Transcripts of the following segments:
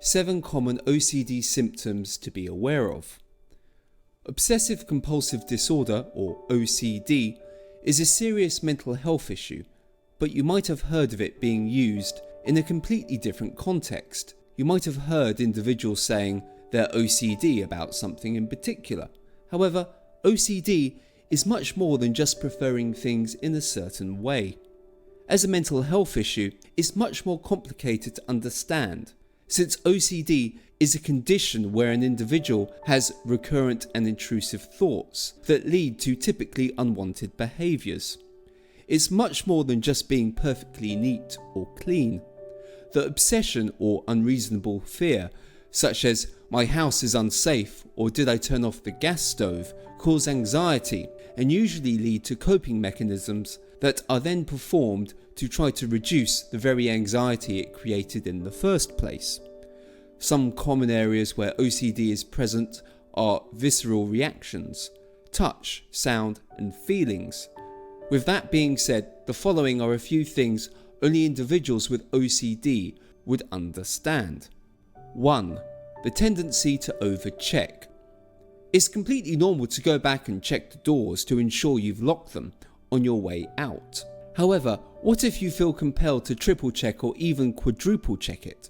7 common OCD symptoms to be aware of. Obsessive compulsive disorder, or OCD, is a serious mental health issue, but you might have heard of it being used in a completely different context. You might have heard individuals saying they're OCD about something in particular. However, OCD is much more than just preferring things in a certain way. As a mental health issue, it's much more complicated to understand, since OCD is a condition where an individual has recurrent and intrusive thoughts that lead to typically unwanted behaviours. It's much more than just being perfectly neat or clean. The obsession or unreasonable fear, such as "my house is unsafe" or "did I turn off the gas stove," cause anxiety and usually lead to coping mechanisms that are then performed to try to reduce the very anxiety it created in the first place. Some common areas where OCD is present are visceral reactions, touch, sound, and feelings. With that being said, the following are a few things only individuals with OCD would understand. 1. The tendency to overcheck. It's completely normal to go back and check the doors to ensure you've locked them on your way out. However, what if you feel compelled to triple check or even quadruple check it?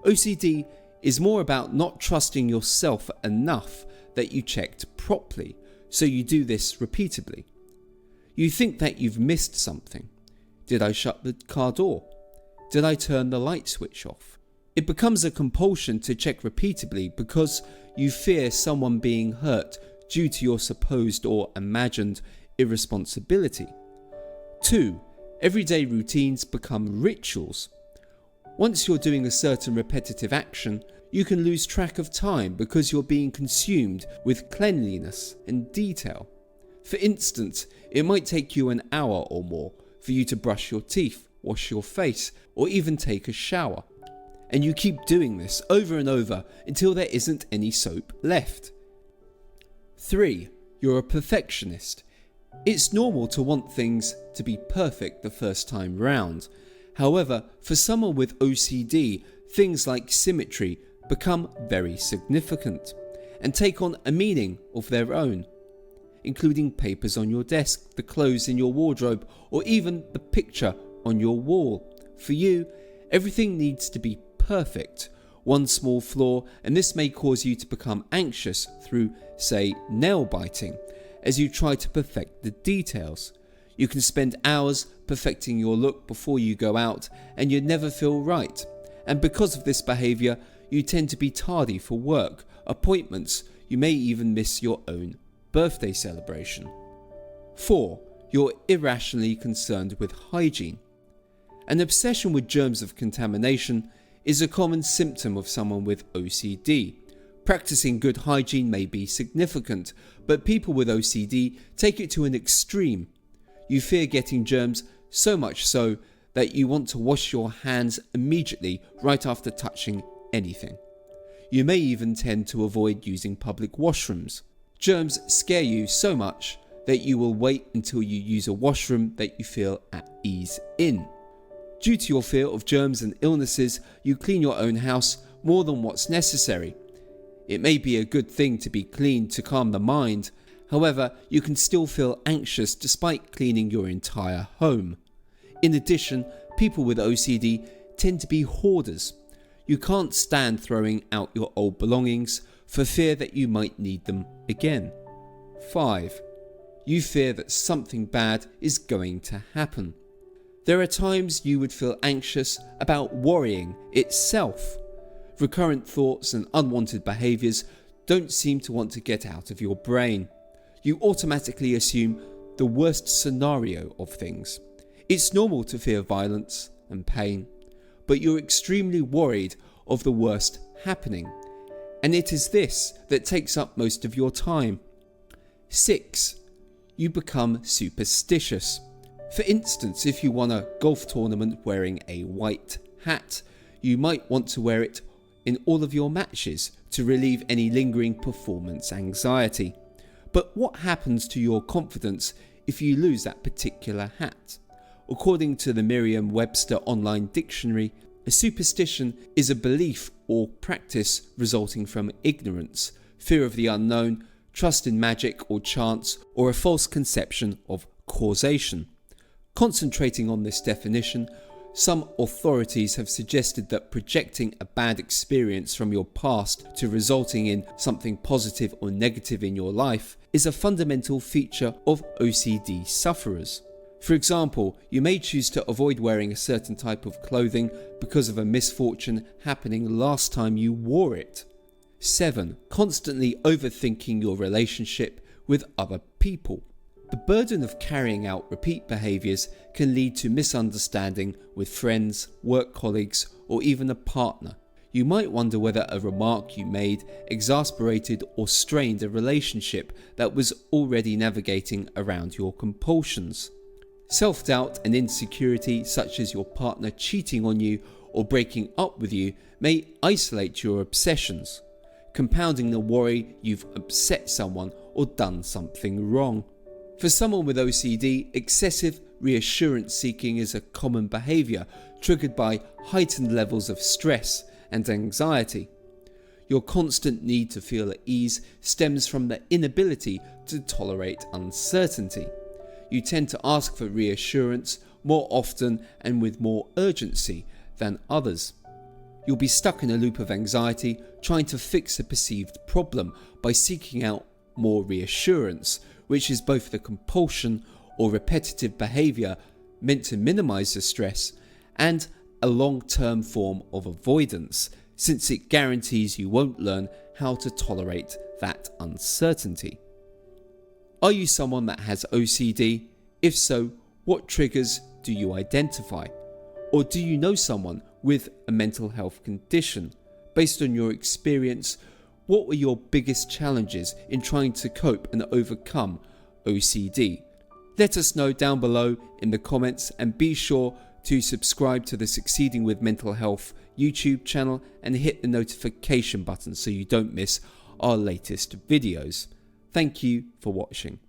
OCD is more about not trusting yourself enough that you checked properly, so you do this repeatedly. You think that you've missed something. Did I shut the car door? Did I turn the light switch off? It becomes a compulsion to check repeatedly because you fear someone being hurt due to your supposed or imagined irresponsibility. 2. Everyday routines become rituals. Once you're doing a certain repetitive action, you can lose track of time because you're being consumed with cleanliness and detail. For instance, it might take you an hour or more for you to brush your teeth, wash your face, or even take a shower. And you keep doing this over and over until there isn't any soap left. 3. You're a perfectionist. It's normal to want things to be perfect the first time round. However, for someone with OCD, things like symmetry become very significant and take on a meaning of their own, including papers on your desk, the clothes in your wardrobe, or even the picture on your wall. For you, everything needs to be perfect. One small flaw, and this may cause you to become anxious through, say, nail biting, as you try to perfect the details. You can spend hours perfecting your look before you go out, and you never feel right. And because of this behaviour, you tend to be tardy for work, appointments. You may even miss your own birthday celebration. 4. You're irrationally concerned with hygiene. An obsession with germs of contamination is a common symptom of someone with OCD. Practicing good hygiene may be significant, but people with OCD take it to an extreme. You fear getting germs so much so that you want to wash your hands immediately right after touching anything. You may even tend to avoid using public washrooms. Germs scare you so much that you will wait until you use a washroom that you feel at ease in. Due to your fear of germs and illnesses, you clean your own house more than what's necessary. It may be a good thing to be clean to calm the mind. However, you can still feel anxious despite cleaning your entire home. In addition, people with OCD tend to be hoarders. You can't stand throwing out your old belongings for fear that you might need them again. 5. You fear that something bad is going to happen. There are times you would feel anxious about worrying itself. Recurrent thoughts and unwanted behaviours don't seem to want to get out of your brain. You automatically assume the worst scenario of things. It's normal to fear violence and pain, but you're extremely worried of the worst happening, and it is this that takes up most of your time. 6. You become superstitious. For instance, if you won a golf tournament wearing a white hat, you might want to wear it in all of your matches to relieve any lingering performance anxiety. But what happens to your confidence if you lose that particular hat? According to the Merriam-Webster Online Dictionary, a superstition is a belief or practice resulting from ignorance, fear of the unknown, trust in magic or chance, or a false conception of causation. Concentrating on this definition, some authorities have suggested that projecting a bad experience from your past to resulting in something positive or negative in your life is a fundamental feature of OCD sufferers. For example, you may choose to avoid wearing a certain type of clothing because of a misfortune happening last time you wore it. 7. Constantly overthinking your relationship with other people. The burden of carrying out repeat behaviours can lead to misunderstanding with friends, work colleagues, or even a partner. You might wonder whether a remark you made exasperated or strained a relationship that was already navigating around your compulsions. Self-doubt and insecurity, such as your partner cheating on you or breaking up with you, may isolate your obsessions, compounding the worry you've upset someone or done something wrong. For someone with OCD, excessive reassurance seeking is a common behaviour triggered by heightened levels of stress and anxiety. Your constant need to feel at ease stems from the inability to tolerate uncertainty. You tend to ask for reassurance more often and with more urgency than others. You'll be stuck in a loop of anxiety, trying to fix a perceived problem by seeking out more reassurance, which is both the compulsion or repetitive behaviour meant to minimise the stress and a long-term form of avoidance, since it guarantees you won't learn how to tolerate that uncertainty. Are you someone that has OCD? If so, what triggers do you identify? Or do you know someone with a mental health condition? Based on your experience, what were your biggest challenges in trying to cope and overcome OCD? Let us know down below in the comments, and be sure to subscribe to the Succeeding with Mental Health YouTube channel and hit the notification button so you don't miss our latest videos. Thank you for watching.